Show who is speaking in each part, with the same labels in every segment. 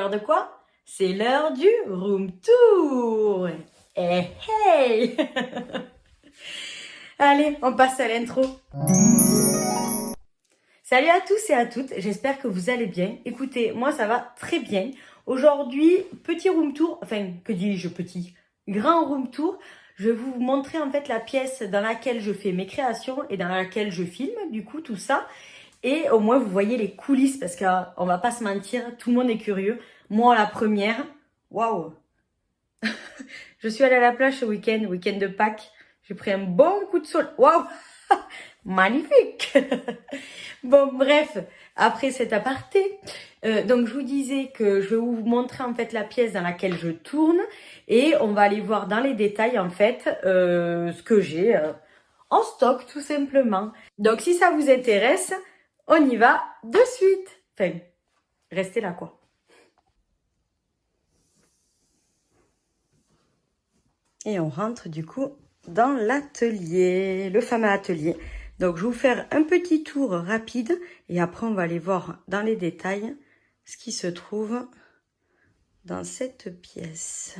Speaker 1: l'heure de quoi? C'est l'heure du room tour. Eh hey! Allez, on passe à l'intro. Salut à tous et à toutes, j'espère que vous allez bien. Écoutez, moi ça va très bien. Aujourd'hui, petit room tour, enfin, que dis-je petit? Grand room tour. Je vais vous montrer en fait la pièce dans laquelle je fais mes créations et dans laquelle je filme, du coup, tout ça. Et au moins, vous voyez les coulisses parce qu'on va pas se mentir, tout le monde est curieux. Moi, la première, waouh! Je suis allée à la plage ce week-end de Pâques. J'ai pris un bon coup de soleil. Waouh! Magnifique! Bon, bref, après cet aparté, donc je vous disais que je vais vous montrer en fait la pièce dans laquelle je tourne et on va aller voir dans les détails en fait ce que j'ai en stock tout simplement. Donc si ça vous intéresse, on y va de suite. Enfin, restez là quoi. Et on rentre du coup dans l'atelier, le fameux atelier. Donc je vais vous faire un petit tour rapide et après on va aller voir dans les détails ce qui se trouve dans cette pièce.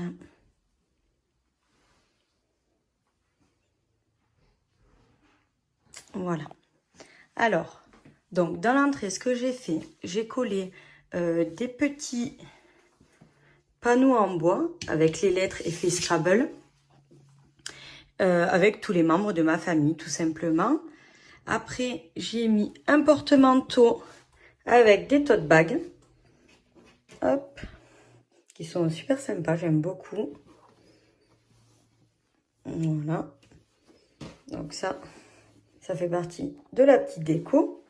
Speaker 1: Voilà. Alors, donc dans l'entrée, ce que j'ai fait, j'ai collé des petits panneaux en bois avec les lettres effet Scrabble. Avec tous les membres de ma famille, tout simplement. Après, j'ai mis un porte-manteau avec des tote bags. Hop. Qui sont super sympas, j'aime beaucoup. Voilà. Donc ça fait partie de la petite déco.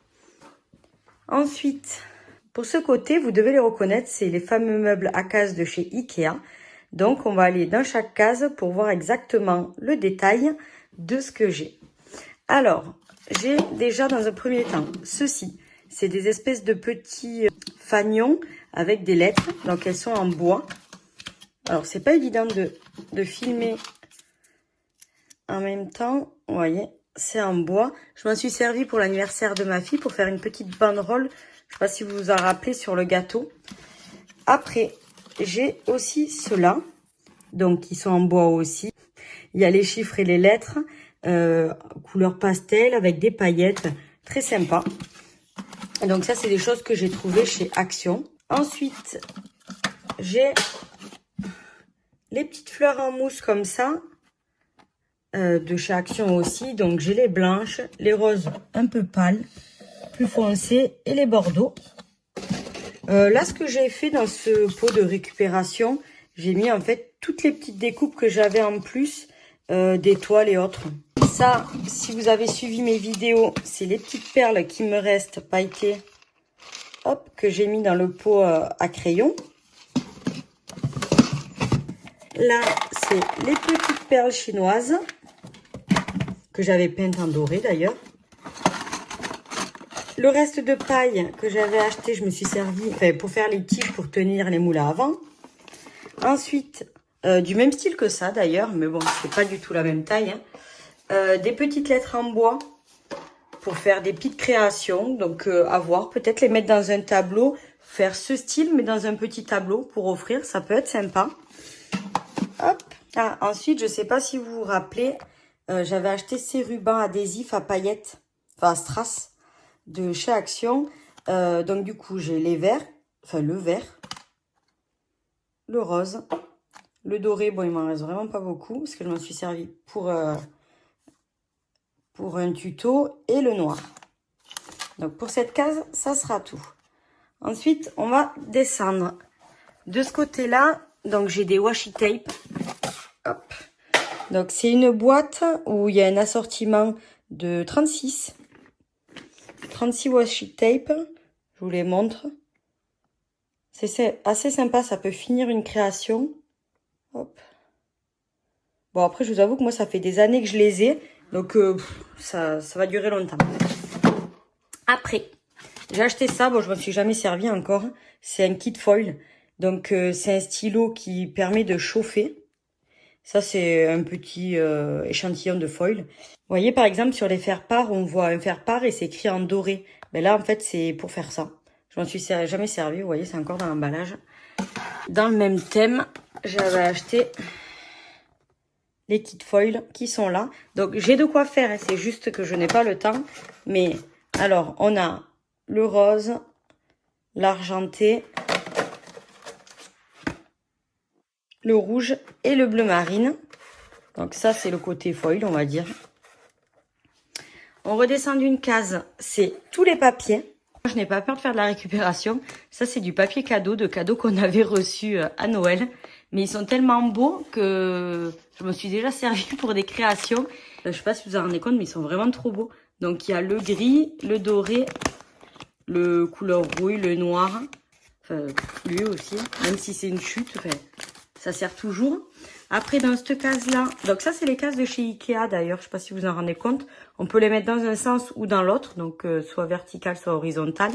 Speaker 1: Ensuite, pour ce côté, vous devez les reconnaître, c'est les fameux meubles à cases de chez Ikea. Donc, on va aller dans chaque case pour voir exactement le détail de ce que j'ai. Alors, j'ai déjà dans un premier temps ceci. C'est des espèces de petits fanions avec des lettres. Donc, elles sont en bois. Alors, c'est pas évident de filmer en même temps. Vous voyez, c'est en bois. Je m'en suis servi pour l'anniversaire de ma fille pour faire une petite banderole. Je sais pas si vous vous en rappelez sur le gâteau. Après, j'ai aussi ceux-là. Donc, qui sont en bois aussi. Il y a les chiffres et les lettres. Couleur pastel avec des paillettes. Très sympa. Donc, ça, c'est des choses que j'ai trouvées chez Action. Ensuite, j'ai les petites fleurs en mousse comme ça. De chez Action aussi. Donc, j'ai les blanches, les roses un peu pâles, plus foncées et les bordeaux. Là, ce que j'ai fait dans ce pot de récupération, j'ai mis en fait toutes les petites découpes que j'avais en plus des toiles et autres. Ça, si vous avez suivi mes vidéos, c'est les petites perles qui me restent pailletées, hop, que j'ai mis dans le pot à crayon. Là, c'est les petites perles chinoises que j'avais peintes en doré d'ailleurs. Le reste de paille que j'avais acheté, je me suis servi pour faire les tiges pour tenir les moules à avant. Ensuite, du même style que ça d'ailleurs, mais bon, c'est pas du tout la même taille. Hein. Des petites lettres en bois pour faire des petites créations. Donc, à voir, peut-être les mettre dans un tableau, faire ce style, mais dans un petit tableau pour offrir, ça peut être sympa. Hop. Ah, ensuite, je sais pas si vous vous rappelez, j'avais acheté ces rubans adhésifs à paillettes, enfin à strass, de chez Action. Donc du coup, j'ai les verts, enfin le vert, le rose, le doré. Bon, il m'en reste vraiment pas beaucoup parce que je m'en suis servi pour un tuto, et le noir. Donc pour cette case, ça sera tout. Ensuite, on va descendre. De ce côté-là, donc j'ai des washi tape. Hop. Donc c'est une boîte où il y a un assortiment de 36 washi tape. Je vous les montre. C'est assez sympa, ça peut finir une création. Hop. Bon, après, je vous avoue que moi, ça fait des années que je les ai. Donc, ça va durer longtemps. Après, j'ai acheté ça. Bon, je ne me suis jamais servi encore. C'est un kit foil. Donc, c'est un stylo qui permet de chauffer. Ça, c'est un petit échantillon de foil. Vous voyez, par exemple, sur les faire-part, on voit un faire-part et c'est écrit en doré. Mais là, en fait, c'est pour faire ça. Je m'en suis jamais servi. Vous voyez, c'est encore dans l'emballage. Dans le même thème, j'avais acheté les kits foil qui sont là. Donc j'ai de quoi faire, hein, c'est juste que je n'ai pas le temps. Mais alors, on a le rose, l'argenté, le rouge et le bleu marine. Donc ça, c'est le côté foil, on va dire. On redescend d'une case, c'est tous les papiers. Je n'ai pas peur de faire de la récupération. Ça, c'est du papier cadeau, de cadeaux qu'on avait reçus à Noël. Mais ils sont tellement beaux que je me suis déjà servi pour des créations. Je sais pas si vous en rendez compte, mais ils sont vraiment trop beaux. Donc, il y a le gris, le doré, le couleur rouille, le noir. Enfin, lui aussi, même si c'est une chute, enfin, ça sert toujours. Après, dans cette case-là, donc ça, c'est les cases de chez Ikea d'ailleurs. Je sais pas si vous en rendez compte. On peut les mettre dans un sens ou dans l'autre, donc soit vertical, soit horizontal.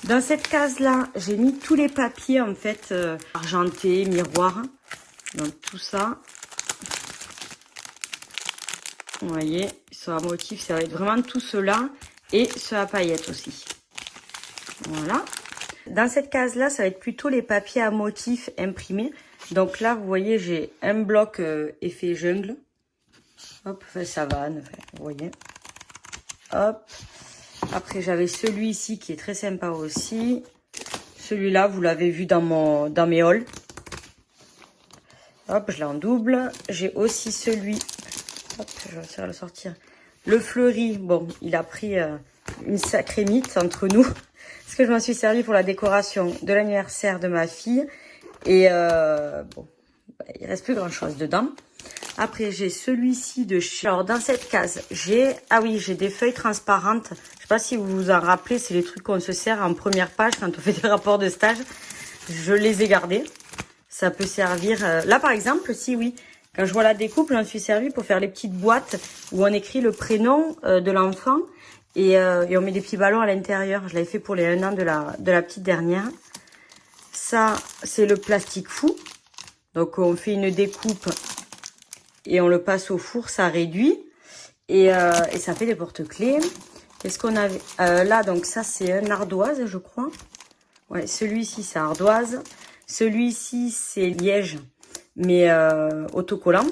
Speaker 1: Dans cette case-là, j'ai mis tous les papiers en fait argentés, miroirs. Donc tout ça. Vous voyez, sur un motif, ça va être vraiment tout cela. Et ce à paillettes aussi. Voilà. Dans cette case-là, ça va être plutôt les papiers à motifs imprimés. Donc là, vous voyez, j'ai un bloc effet jungle. Hop, savane, vous voyez. Hop. Après, j'avais celui-ci qui est très sympa aussi. Celui-là, vous l'avez vu dans mes hauls. Hop, je l'ai en double. J'ai aussi celui... Hop, je vais essayer de le sortir. Le fleuri, bon, il a pris une sacrée mythe entre nous. Parce que je m'en suis servi pour la décoration de l'anniversaire de ma fille. Et bon, il reste plus grand chose dedans. Après, j'ai celui-ci de chez... Alors, dans cette case, j'ai... Ah oui, j'ai des feuilles transparentes. Je sais pas si vous vous en rappelez, c'est les trucs qu'on se sert en première page quand on fait des rapports de stage. Je les ai gardés. Ça peut servir... Là, par exemple, si oui, quand je vois la découpe, j'en suis servi pour faire les petites boîtes où on écrit le prénom de l'enfant et on met des petits ballons à l'intérieur. Je l'avais fait pour les 1 an de la petite dernière. Ça, c'est le plastique fou. Donc, on fait une découpe et on le passe au four, ça réduit. Et ça fait des porte-clés. Qu'est-ce qu'on avait là, donc ça, c'est un ardoise, je crois. Ouais, celui-ci, c'est ardoise. Celui-ci, c'est liège, mais autocollant.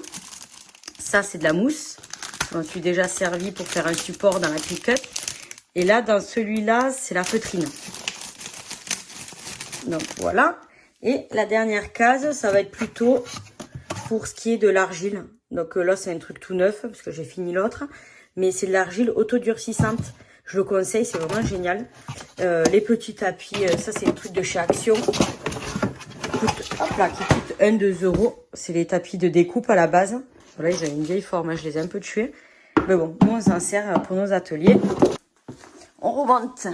Speaker 1: Ça, c'est de la mousse. Je m'en suis déjà servi pour faire un support dans la pick-up. Et là, dans celui-là, c'est la feutrine. Donc, voilà. Et la dernière case, ça va être plutôt pour ce qui est de l'argile. Donc là, c'est un truc tout neuf, parce que j'ai fini l'autre. Mais c'est de l'argile autodurcissante. Je le conseille, c'est vraiment génial. Les petits tapis, ça, c'est un truc de chez Action. Qui coûte 1-2 euros. C'est les tapis de découpe à la base. Voilà, ils avaient une vieille forme, je les ai un peu tués. Mais bon, nous, on s'en sert pour nos ateliers. On remonte.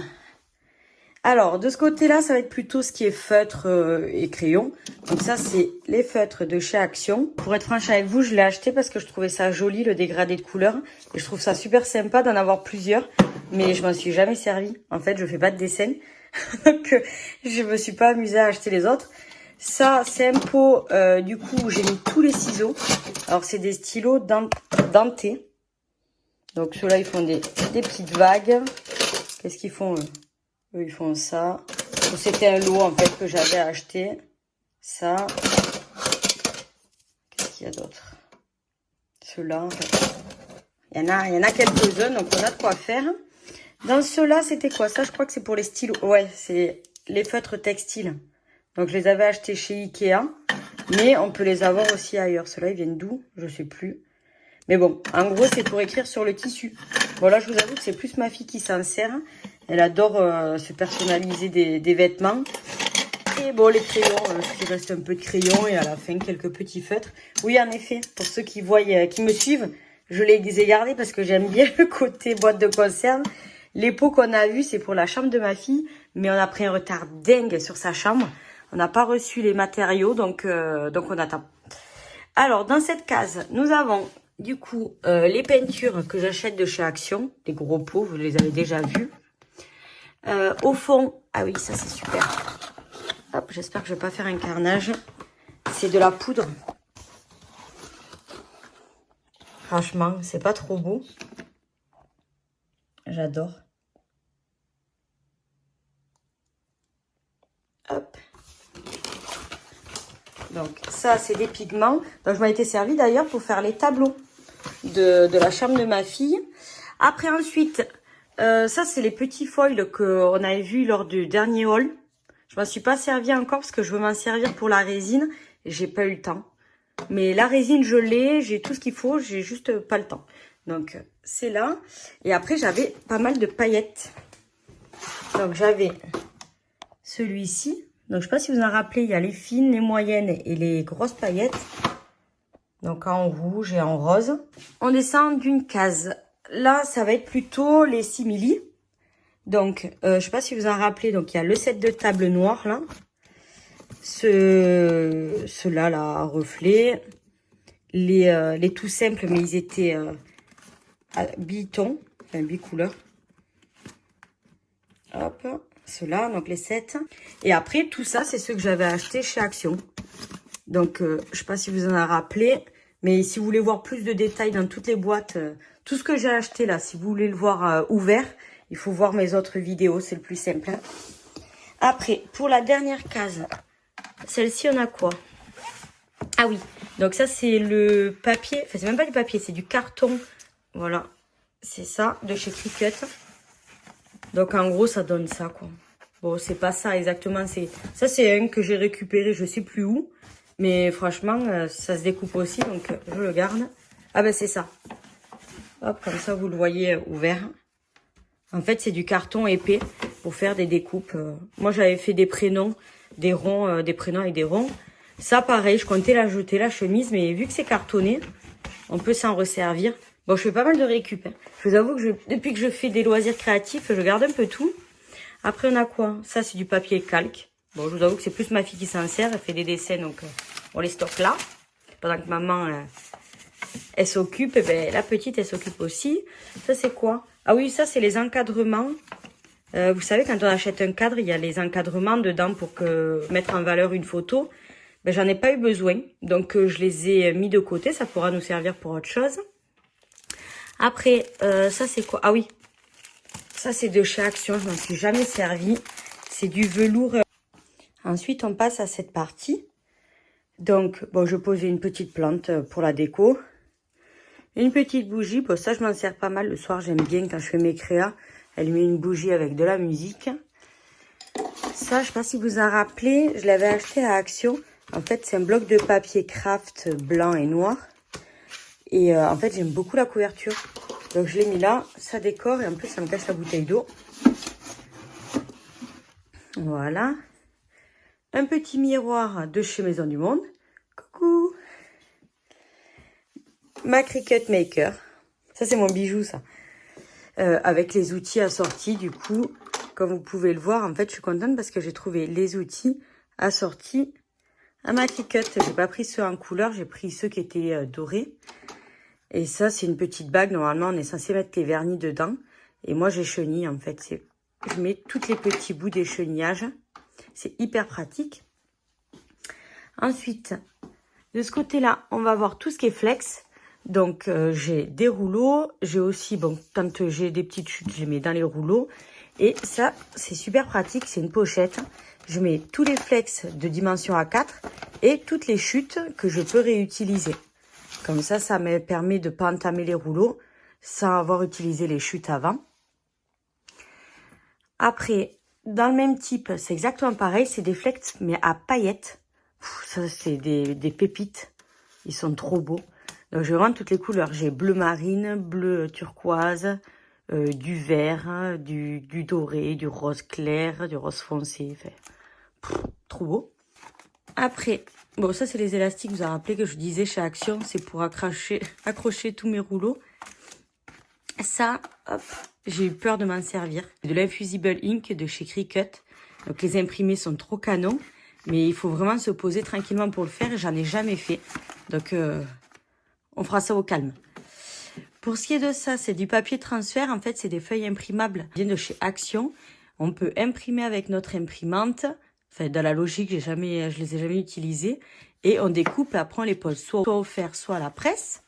Speaker 1: Alors, de ce côté-là, ça va être plutôt ce qui est feutre et crayon. Donc ça, c'est les feutres de chez Action. Pour être franche avec vous, je l'ai acheté parce que je trouvais ça joli, le dégradé de couleurs. Et je trouve ça super sympa d'en avoir plusieurs. Mais je m'en suis jamais servi. En fait, je fais pas de dessin. Donc, je me suis pas amusée à acheter les autres. Ça, c'est un pot, du coup, où j'ai mis tous les ciseaux. Alors, c'est des stylos dentés. Donc, ceux-là, ils font des petites vagues. Qu'est-ce qu'ils font, eux? Eux, ils font ça. C'était un lot, en fait, que j'avais acheté. Ça. Qu'est-ce qu'il y a d'autre? Ceux-là, en fait. Il y en a quelques-uns, donc on a de quoi faire. Dans ceux-là, c'était quoi? Ça, je crois que c'est pour les stylos. Ouais, c'est les feutres textiles. Donc, je les avais achetés chez Ikea. Mais on peut les avoir aussi ailleurs. Ceux-là, ils viennent d'où? Je sais plus. Mais bon, en gros, c'est pour écrire sur le tissu. Bon, là, je vous avoue que c'est plus ma fille qui s'en sert. Elle adore se personnaliser des vêtements. Et bon, les crayons, il reste un peu de crayon et à la fin, quelques petits feutres. Oui, en effet, pour ceux qui voient, qui me suivent, je les ai gardés parce que j'aime bien le côté boîte de conserve. Les pots qu'on a vus, c'est pour la chambre de ma fille, mais on a pris un retard dingue sur sa chambre. On n'a pas reçu les matériaux, donc on attend. Alors, dans cette case, nous avons du coup les peintures que j'achète de chez Action. Les gros pots, vous les avez déjà vus. Au fond, ah oui, ça c'est super. Hop, j'espère que je vais pas faire un carnage. C'est de la poudre. Franchement, c'est pas trop beau. J'adore. Hop. Donc ça, c'est des pigments. Donc je m'en étais servi d'ailleurs pour faire les tableaux de la chambre de ma fille. Après ensuite, ça c'est les petits foils qu'on avait vus lors du dernier haul. Je m'en suis pas servi encore parce que je veux m'en servir pour la résine. Et j'ai pas eu le temps. Mais la résine, je l'ai, j'ai tout ce qu'il faut, j'ai juste pas le temps. Donc c'est là. Et après, j'avais pas mal de paillettes. Donc j'avais celui-ci. Donc je sais pas si vous en rappelez, il y a les fines, les moyennes et les grosses paillettes. Donc en rouge et en rose. On descend d'une case. Là, ça va être plutôt les simili. Donc, je sais pas si vous en rappelez, donc il y a le set de table noir là. Ceux-là là, à reflet. Les tout simples, mais ils étaient à biton, enfin bicouleur. Hop, ceux-là, donc les 7. Et après, tout ça, c'est ceux que j'avais acheté chez Action. Donc, je sais pas si vous en avez rappelé, mais si vous voulez voir plus de détails dans toutes les boîtes, tout ce que j'ai acheté là, si vous voulez le voir ouvert, il faut voir mes autres vidéos, c'est le plus simple. Hein. Après, pour la dernière case, celle-ci, on a quoi? Ah oui, donc ça, c'est le papier, enfin, c'est même pas du papier, c'est du carton. Voilà, c'est ça, de chez Cricut. Donc, en gros, ça donne ça, quoi. Bon, c'est pas ça exactement, ça, c'est un que j'ai récupéré, je sais plus où. Mais franchement, ça se découpe aussi, donc je le garde. Ah ben c'est ça. Hop, comme ça vous le voyez ouvert. En fait, c'est du carton épais pour faire des découpes. Moi, j'avais fait des prénoms, des ronds, des prénoms avec des ronds. Ça, pareil, je comptais la jeter, la chemise, mais vu que c'est cartonné, on peut s'en resservir. Bon, je fais pas mal de récup. Hein. Je vous avoue que depuis que je fais des loisirs créatifs, je garde un peu tout. Après, on a quoi? Ça, c'est du papier calque. Bon, je vous avoue que c'est plus ma fille qui s'en sert. Elle fait des dessins, donc on les stocke là. Pendant que maman, elle s'occupe, et ben, la petite, elle s'occupe aussi. Ça, c'est quoi? Ah oui, ça, c'est les encadrements. Vous savez, quand on achète un cadre, il y a les encadrements dedans pour mettre en valeur une photo. Ben, j'en ai pas eu besoin. Donc, je les ai mis de côté. Ça pourra nous servir pour autre chose. Après, ça, c'est quoi? Ah oui. Ça, c'est de chez Action. Je m'en suis jamais servi. C'est du velours. Ensuite, on passe à cette partie. Donc, bon, je posais une petite plante pour la déco. Une petite bougie. Bon, ça, je m'en sers pas mal. Le soir, j'aime bien quand je fais mes créas. Allumer une bougie avec de la musique. Ça, je sais pas si vous en rappelez. Je l'avais acheté à Action. En fait, c'est un bloc de papier craft blanc et noir. Et en fait, j'aime beaucoup la couverture. Donc, je l'ai mis là. Ça décore. Et en plus, ça me cache la bouteille d'eau. Voilà. Un petit miroir de chez Maison du Monde. Coucou. Ma Cricut Maker. Ça, c'est mon bijou, ça. Avec les outils assortis, du coup, comme vous pouvez le voir, en fait, je suis contente parce que j'ai trouvé les outils assortis à ma Cricut. J'ai pas pris ceux en couleur, j'ai pris ceux qui étaient dorés. Et ça, c'est une petite bague. Normalement, on est censé mettre les vernis dedans. Et moi, j'ai chenille, en fait. Je mets tous les petits bouts des chenillages. C'est hyper pratique. Ensuite, de ce côté-là, on va voir tout ce qui est flex. Donc, j'ai des rouleaux. J'ai aussi, bon, quand j'ai des petites chutes, je les mets dans les rouleaux. Et ça, c'est super pratique. C'est une pochette. Je mets tous les flex de dimension A4 et toutes les chutes que je peux réutiliser. Comme ça me permet de ne pas entamer les rouleaux sans avoir utilisé les chutes avant. Après, dans le même type, c'est exactement pareil. C'est des flex, mais à paillettes. Ça, c'est des pépites. Ils sont trop beaux. Donc, j'ai vraiment toutes les couleurs. J'ai bleu marine, bleu turquoise, du vert, du doré, du rose clair, du rose foncé. Enfin, trop beau. Après, bon, ça, c'est les élastiques. Vous vous rappelez que je disais chez Action, c'est pour accrocher tous mes rouleaux. Ça, hop, j'ai eu peur de m'en servir. De l'Infusible Ink de chez Cricut. Donc, les imprimés sont trop canons. Mais il faut vraiment se poser tranquillement pour le faire. J'en ai jamais fait. Donc, on fera ça au calme. Pour ce qui est de ça, c'est du papier transfert. En fait, c'est des feuilles imprimables. Viennent de chez Action. On peut imprimer avec notre imprimante. Enfin, dans la logique, je les ai jamais utilisées. Et on découpe et après on les pose soit au fer, soit à la presse.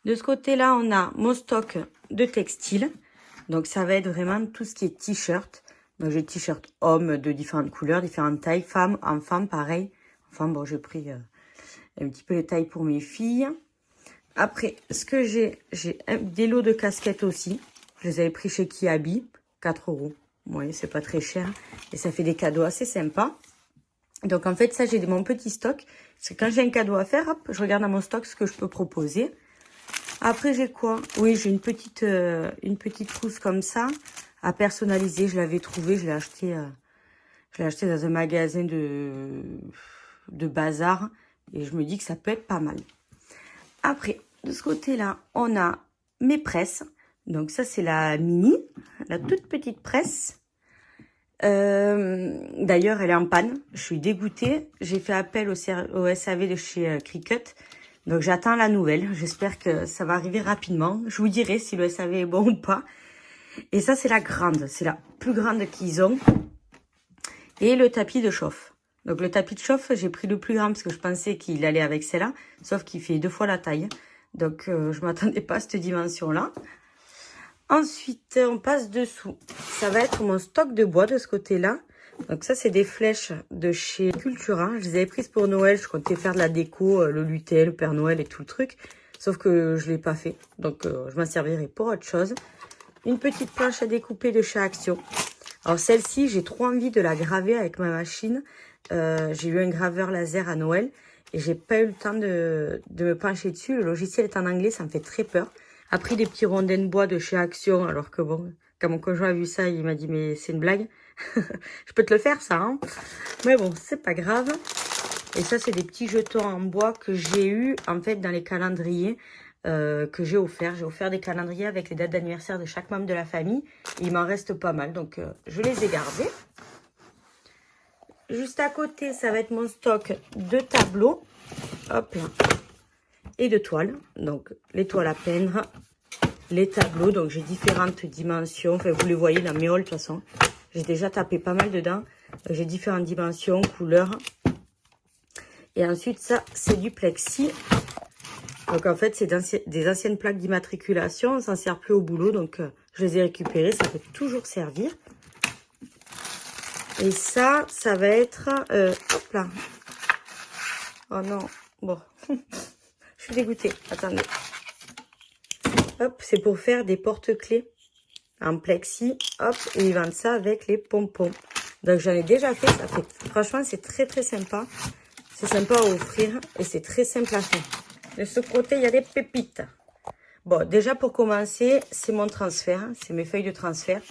Speaker 1: De ce côté-là, on a mon stock de textile. Donc, ça va être vraiment tout ce qui est t-shirt. Donc, j'ai t-shirt hommes de différentes couleurs, différentes tailles. Femmes, enfants, pareil. Enfin bon, j'ai pris un petit peu les tailles pour mes filles. Après, ce que j'ai des lots de casquettes aussi. Je les avais pris chez Kiabi, 4 €. Oui, c'est pas très cher. Et ça fait des cadeaux assez sympas. Donc en fait, ça, j'ai mon petit stock. Parce que quand j'ai un cadeau à faire, hop, je regarde dans mon stock ce que je peux proposer. Après, j'ai quoi? Oui, j'ai une petite trousse comme ça à personnaliser. Je l'avais trouvée, je l'ai acheté dans un magasin de bazar. Et je me dis que ça peut être pas mal. Après, de ce côté-là, on a mes presses. Donc ça, c'est la mini, la toute petite presse. D'ailleurs, elle est en panne. Je suis dégoûtée. J'ai fait appel au SAV de chez Cricut. Donc j'attends la nouvelle. J'espère que ça va arriver rapidement. Je vous dirai si le SAV est bon ou pas. Et ça, c'est la grande. C'est la plus grande qu'ils ont. Et le tapis de chauffe. Donc le tapis de chauffe, j'ai pris le plus grand parce que je pensais qu'il allait avec celle-là. Sauf qu'il fait 2 fois la taille. Donc je m'attendais pas à cette dimension-là. Ensuite, on passe dessous. Ça va être mon stock de bois de ce côté-là. Donc ça, c'est des flèches de chez Cultura. Je les avais prises pour Noël. Je comptais faire de la déco, le lutin, le Père Noël et tout le truc. Sauf que je ne l'ai pas fait. Donc, je m'en servirai pour autre chose. Une petite planche à découper de chez Action. Alors, celle-ci, j'ai trop envie de la graver avec ma machine. J'ai eu un graveur laser à Noël. Et j'ai pas eu le temps de me pencher dessus. Le logiciel est en anglais, ça me fait très peur. Après, des petits rondins de bois de chez Action. Alors que bon, quand mon conjoint a vu ça, il m'a dit, mais c'est une blague. Je peux te le faire, ça, hein. Mais bon, c'est pas grave. Et ça, c'est des petits jetons en bois que j'ai eu, en fait, dans les calendriers que j'ai offert. J'ai offert des calendriers avec les dates d'anniversaire de chaque membre de la famille. Et il m'en reste pas mal, donc je les ai gardés. Juste à côté, ça va être mon stock de tableaux. Hop là. Et de toiles. Donc, les toiles à peindre, les tableaux. Donc, j'ai différentes dimensions. Enfin, vous les voyez dans mes hauls, de toute façon. J'ai déjà tapé pas mal dedans. J'ai différentes dimensions, couleurs. Et ensuite, ça, c'est du plexi. Donc, en fait, c'est des anciennes plaques d'immatriculation. On ne s'en sert plus au boulot. Donc, je les ai récupérées. Ça peut toujours servir. Et ça va être... hop là. Oh non. Bon. Je suis dégoûtée. Attendez. Hop, c'est pour faire des porte-clés en plexi. Hop, et ils vendent ça avec les pompons. Donc, j'en ai déjà fait. Franchement, c'est très, très sympa. C'est sympa à offrir et c'est très simple à faire. De ce côté, il y a des pépites. Bon, déjà, pour commencer, c'est mon transfert. C'est mes feuilles de transfert.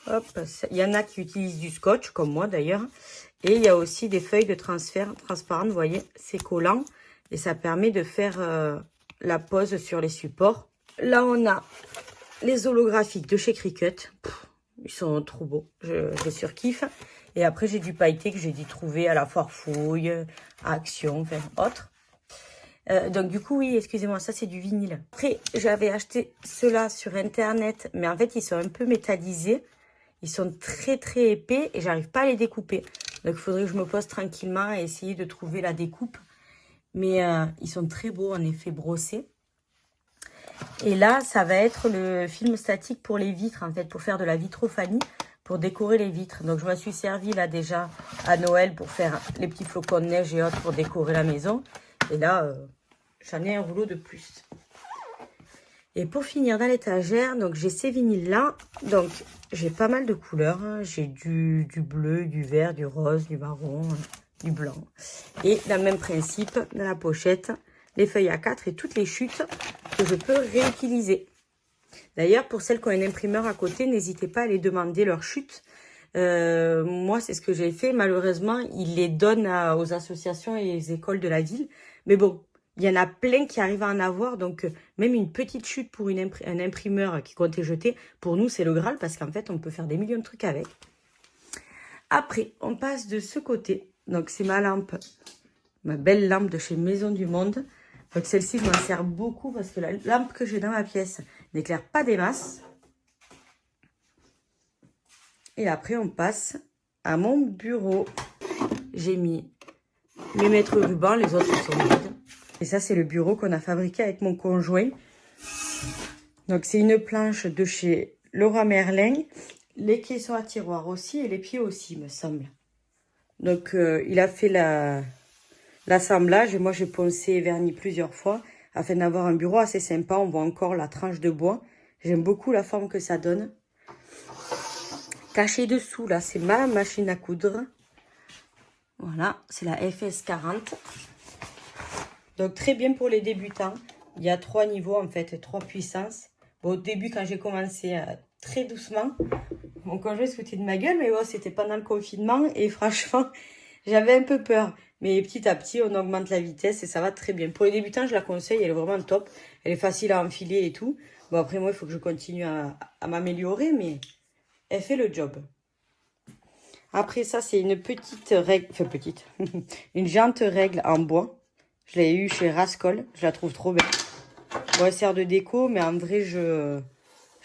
Speaker 1: Hop, il y en a qui utilisent du scotch, comme moi d'ailleurs. Et il y a aussi des feuilles de transfert transparentes, vous voyez, c'est collant. Et ça permet de faire la pose sur les supports. Là, on a les holographiques de chez Cricut. Ils sont trop beaux, je surkiffe. Et après, j'ai du pailleté que j'ai dû trouver à la foire fouille, à Action, enfin, autre. Donc du coup, oui, excusez-moi, ça c'est du vinyle. Après, j'avais acheté ceux-là sur Internet, mais en fait, ils sont un peu métallisés. Ils sont très très épais et j'arrive pas à les découper. Donc il faudrait que je me pose tranquillement et essayer de trouver la découpe. Mais ils sont très beaux, en effet brossés. Et là, ça va être le film statique pour les vitres, en fait, pour faire de la vitrophonie, pour décorer les vitres. Donc je me suis servi là déjà à Noël pour faire les petits flocons de neige et autres pour décorer la maison. Et là, j'en ai un rouleau de plus. Et pour finir dans l'étagère, donc j'ai ces vinyles-là. Donc j'ai pas mal de couleurs. Hein. J'ai du bleu, du vert, du rose, du marron, du blanc. Et dans le même principe, dans la pochette, les feuilles A4 et toutes les chutes que je peux réutiliser. D'ailleurs, pour celles qui ont un imprimeur à côté, n'hésitez pas à les demander leurs chutes. Moi, c'est ce que j'ai fait. Malheureusement, ils les donnent aux associations et aux écoles de la ville. Mais bon, il y en a plein qui arrivent à en avoir. Donc, même une petite chute pour un imprimeur qui comptait jeter, pour nous, c'est le Graal parce qu'en fait, on peut faire des millions de trucs avec. Après, on passe de ce côté. Donc, c'est ma lampe, ma belle lampe de chez Maison du Monde. Donc, celle-ci, je m'en sers beaucoup parce que la lampe que j'ai dans ma pièce n'éclaire pas des masses. Et après, on passe à mon bureau. J'ai mis mes mètres rubans, les autres sont vides. Et ça, c'est le bureau qu'on a fabriqué avec mon conjoint. Donc, c'est une planche de chez Leroy Merlin. Les caissons à tiroirs aussi et les pieds aussi, me semble. Donc, il a fait l'assemblage. Et moi, j'ai poncé et verni plusieurs fois afin d'avoir un bureau assez sympa. On voit encore la tranche de bois. J'aime beaucoup la forme que ça donne. Caché dessous, là, c'est ma machine à coudre. Voilà, c'est la FS40. Donc, très bien pour les débutants. Il y a 3 niveaux, en fait, 3 puissances. Bon, au début, quand j'ai commencé très doucement, mon conjoint se foutait de ma gueule, mais bon, c'était pendant le confinement. Et franchement, j'avais un peu peur. Mais petit à petit, on augmente la vitesse et ça va très bien. Pour les débutants, je la conseille, elle est vraiment top. Elle est facile à enfiler et tout. Bon, après, moi, il faut que je continue à m'améliorer, mais elle fait le job. Après ça, c'est une petite règle, enfin petite, une géante règle en bois. Je l'ai eue chez Rascol, je la trouve trop belle. Bon, elle sert de déco, mais en vrai, je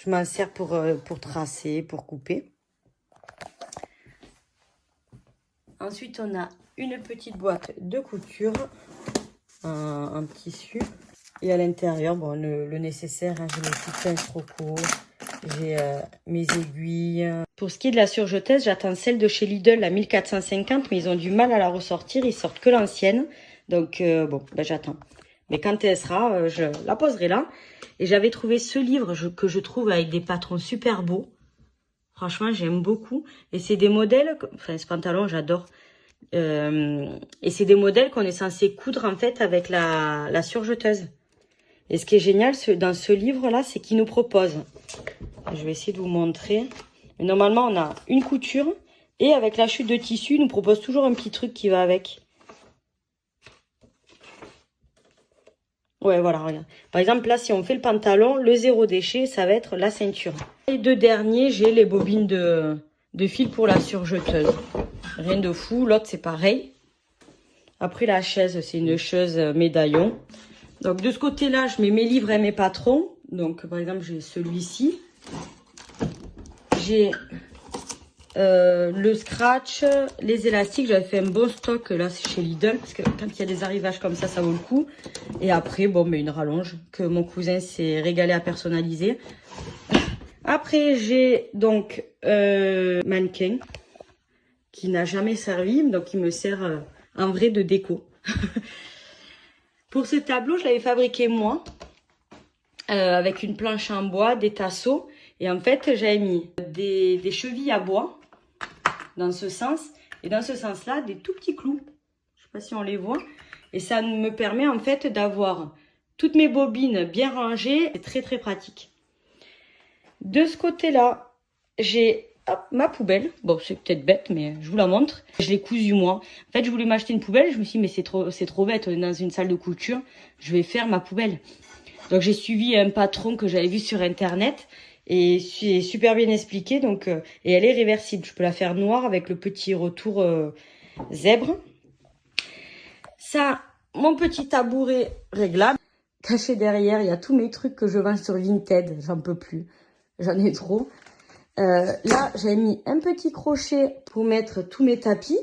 Speaker 1: m'en sers pour tracer, pour couper. Ensuite, on a une petite boîte de couture en tissu. Et à l'intérieur, bon, le nécessaire, hein, j'ai mes petites pinces Rocco, j'ai mes aiguilles. Pour ce qui est de la surjeteuse, j'attends celle de chez Lidl, la 1450, mais ils ont du mal à la ressortir, ils sortent que l'ancienne. Donc, bon, ben, j'attends. Mais quand elle sera, je la poserai là. Et j'avais trouvé ce livre que je trouve avec des patrons super beaux. Franchement, j'aime beaucoup. Et c'est des modèles, enfin, ce pantalon, j'adore. Et c'est des modèles qu'on est censé coudre, en fait, avec la surjeteuse. Et ce qui est génial dans ce livre-là, c'est qu'il nous propose. Je vais essayer de vous montrer. Mais normalement, on a une couture. Et avec la chute de tissu, il nous propose toujours un petit truc qui va avec. Ouais, voilà, regarde. Par exemple, là, si on fait le pantalon, le 0 déchet, ça va être la ceinture. Les 2 derniers, j'ai les bobines de fil pour la surjeteuse. Rien de fou. L'autre, c'est pareil. Après, la chaise, c'est une chaise médaillon. Donc, de ce côté-là, je mets mes livres et mes patrons. Donc, par exemple, j'ai celui-ci. J'ai le scratch, les élastiques. J'avais fait un bon stock là chez Lidl. Parce que quand il y a des arrivages comme ça vaut le coup. Et après, bon, mais une rallonge que mon cousin s'est régalé à personnaliser. Après, j'ai donc mannequin qui n'a jamais servi. Donc, il me sert en vrai de déco. Pour ce tableau, je l'avais fabriqué moi, avec une planche en bois, des tasseaux. Et en fait, j'avais mis des chevilles à bois, dans ce sens. Et dans ce sens-là, des tout petits clous. Je ne sais pas si on les voit. Et ça me permet en fait d'avoir toutes mes bobines bien rangées. C'est très très pratique. De ce côté-là, j'ai ma poubelle. Bon, c'est peut-être bête, mais je vous la montre. Je l'ai cousue moi. En fait, je voulais m'acheter une poubelle. Je me suis dit, mais c'est trop bête. On est dans une salle de couture. Je vais faire ma poubelle. Donc, j'ai suivi un patron que j'avais vu sur Internet. Et c'est super bien expliqué. Donc, et elle est réversible. Je peux la faire noire avec le petit retour zèbre. Ça, mon petit tabouret réglable. Caché derrière, il y a tous mes trucs que je vends sur Vinted. J'en peux plus. J'en ai trop. Là, j'ai mis un petit crochet pour mettre tous mes tapis.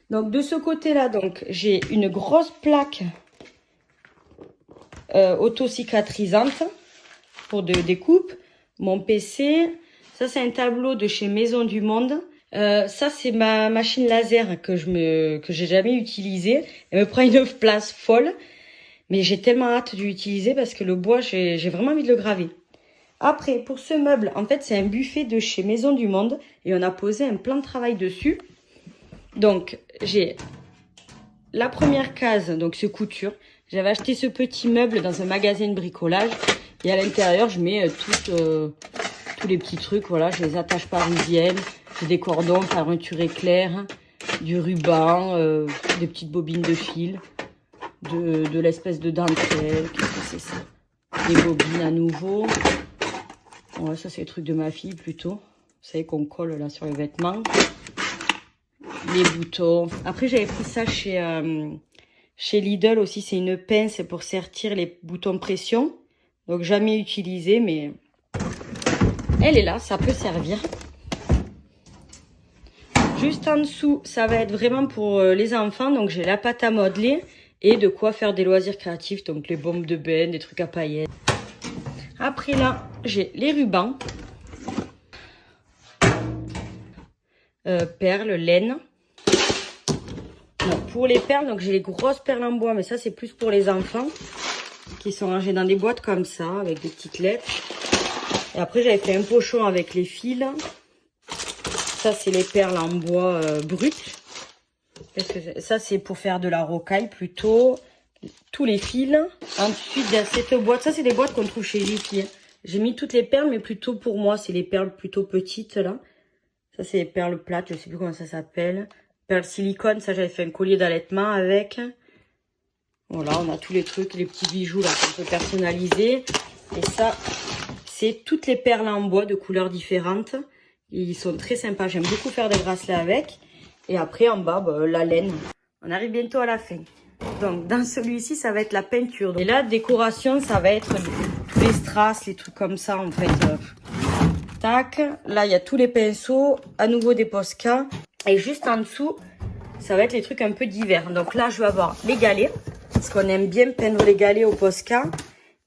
Speaker 1: Donc, de ce côté-là, donc j'ai une grosse plaque auto-cicatrisante pour de découpe. Mon PC. Ça, c'est un tableau de chez Maison du Monde. Ça, c'est ma machine laser que j'ai jamais utilisée. Elle me prend une place folle. Mais j'ai tellement hâte de l'utiliser parce que le bois, j'ai vraiment envie de le graver. Après, pour ce meuble, en fait, c'est un buffet de chez Maison du Monde. Et on a posé un plan de travail dessus. Donc, j'ai la première case, donc c'est couture. J'avais acheté ce petit meuble dans un magasin de bricolage. Et à l'intérieur, je mets tous les petits trucs. Voilà, je les attache parisiennes. J'ai des cordons, fermeture éclair, du ruban, des petites bobines de fil, de l'espèce de dentelle. Qu'est-ce que c'est ça? Des bobines à nouveau. Ouais, ça, c'est le truc de ma fille plutôt. Vous savez qu'on colle là sur les vêtements. Les boutons. Après, j'avais pris ça chez Lidl aussi. C'est une pince pour sertir les boutons pression. Donc, jamais utilisé, mais elle est là. Ça peut servir. Juste en dessous, ça va être vraiment pour les enfants. Donc, j'ai la pâte à modeler et de quoi faire des loisirs créatifs. Donc, les bombes de bain, des trucs à paillettes. Après, là, j'ai les rubans. Perles, laine. Non, pour les perles, donc j'ai les grosses perles en bois, mais ça c'est plus pour les enfants qui sont rangées dans des boîtes comme ça, avec des petites lettres. Et après j'avais fait un pochon avec les fils. Ça c'est les perles en bois brut. Ça c'est pour faire de la rocaille plutôt. Tous les fils. Ensuite il y a cette boîte, ça c'est des boîtes qu'on trouve chez Vicky. J'ai mis toutes les perles, mais plutôt pour moi, c'est les perles plutôt petites là. Ça c'est les perles plates, je sais plus comment ça s'appelle. Perles silicone, ça j'avais fait un collier d'allaitement avec. Voilà, on a tous les trucs, les petits bijoux là qu'on peut personnaliser. Et ça, c'est toutes les perles en bois de couleurs différentes. Ils sont très sympas, j'aime beaucoup faire des bracelets avec. Et après en bas, bah, la laine. On arrive bientôt à la fin. Donc dans celui-ci, ça va être la peinture. Et la décoration, ça va être tous les strass, les trucs comme ça en fait. Tac, là il y a tous les pinceaux, à nouveau des Posca. Et juste en dessous, ça va être les trucs un peu divers. Donc là, je vais avoir les galets, parce qu'on aime bien peindre les galets au Posca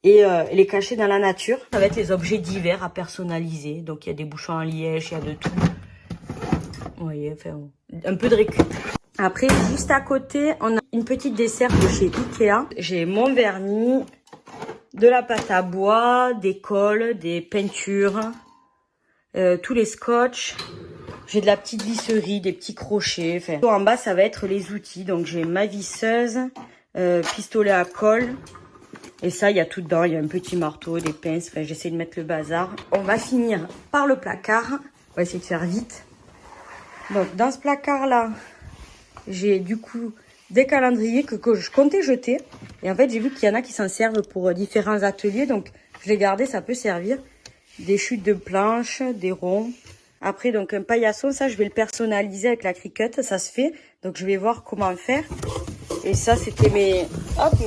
Speaker 1: et les cacher dans la nature. Ça va être les objets divers à personnaliser. Donc il y a des bouchons en liège, il y a de tout. Vous voyez, enfin, un peu de récup. Après, juste à côté, on a une petite dessert de chez Ikea. J'ai mon vernis, de la pâte à bois, des cols, des peintures, tous les scotch. J'ai de la petite visserie, des petits crochets. Enfin, en bas, ça va être les outils. Donc, j'ai ma visseuse, pistolet à colle. Et ça, il y a tout dedans. Il y a un petit marteau, des pinces. Enfin, j'essaie de mettre le bazar. On va finir par le placard. On va essayer de faire vite. Donc, dans ce placard-là, j'ai du coup des calendriers que je comptais jeter. Et en fait, j'ai vu qu'il y en a qui s'en servent pour différents ateliers. Donc, je l'ai gardé, ça peut servir. Des chutes de planches, des ronds. Après, donc, un paillasson, ça, je vais le personnaliser avec la Cricut. Ça se fait. Donc, je vais voir comment faire. Et ça, c'était mes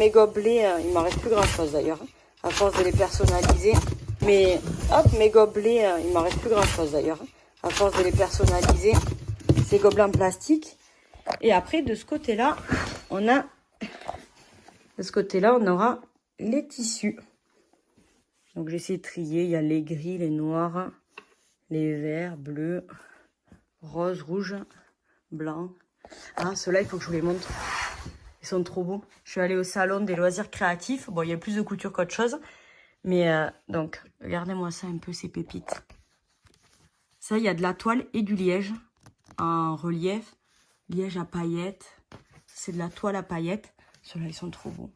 Speaker 1: gobelets. Il m'en reste plus grand-chose, d'ailleurs. À force de les personnaliser. Mais, mes gobelets. Il m'en reste plus grand-chose, d'ailleurs. À force de les personnaliser. Ces gobelets en plastique. Et après, de ce côté-là, on aura les tissus. Donc, j'essaie de trier. Il y a les gris, les noirs, les verts, bleus, rose, rouge, blanc. Ah, ceux-là, il faut que je vous les montre. Ils sont trop beaux. Je suis allée au salon des loisirs créatifs. Bon, il y a plus de couture qu'autre chose. Mais donc, regardez-moi ça un peu, ces pépites. Ça, il y a de la toile et du liège en relief. Liège à paillettes. C'est de la toile à paillettes. Ceux-là, ils sont trop beaux.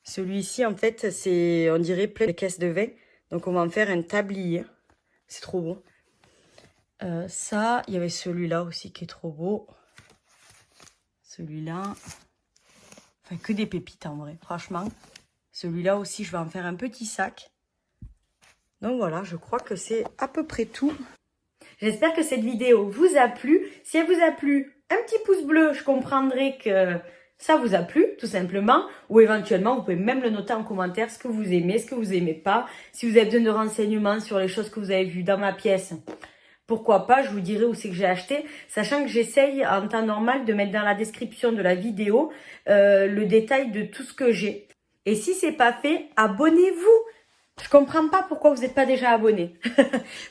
Speaker 1: Celui-ci, en fait, c'est, on dirait, plein de caisses de vin. Donc, on va en faire un tablier. C'est trop beau. Ça, il y avait celui-là aussi qui est trop beau. Celui-là. Enfin, que des pépites en vrai, franchement. Celui-là aussi, je vais en faire un petit sac. Donc voilà, je crois que c'est à peu près tout. J'espère que cette vidéo vous a plu. Si elle vous a plu, un petit pouce bleu, je comprendrai que ça vous a plu, tout simplement. Ou éventuellement, vous pouvez même le noter en commentaire, ce que vous aimez, ce que vous aimez pas. Si vous avez besoin de renseignements sur les choses que vous avez vues dans ma pièce, pourquoi pas, je vous dirai où c'est que j'ai acheté. Sachant que j'essaye en temps normal de mettre dans la description de la vidéo le détail de tout ce que j'ai. Et si c'est pas fait, abonnez-vous. Je comprends pas pourquoi vous n'êtes pas déjà abonné.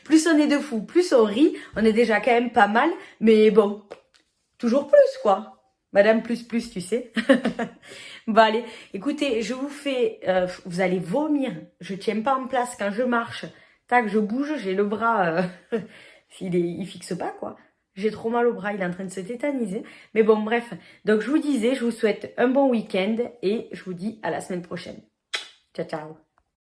Speaker 1: Plus on est de fous, plus on rit. On est déjà quand même pas mal. Mais bon, toujours plus quoi. Madame plus, tu sais. Bon allez, écoutez, je vous fais... vous allez vomir. Je tiens pas en place quand je marche. Tac, je bouge, j'ai le bras... il fixe pas quoi. J'ai trop mal au bras, il est en train de se tétaniser. Mais bon, bref. Donc je vous disais, je vous souhaite un bon week-end et je vous dis à la semaine prochaine. Ciao, ciao.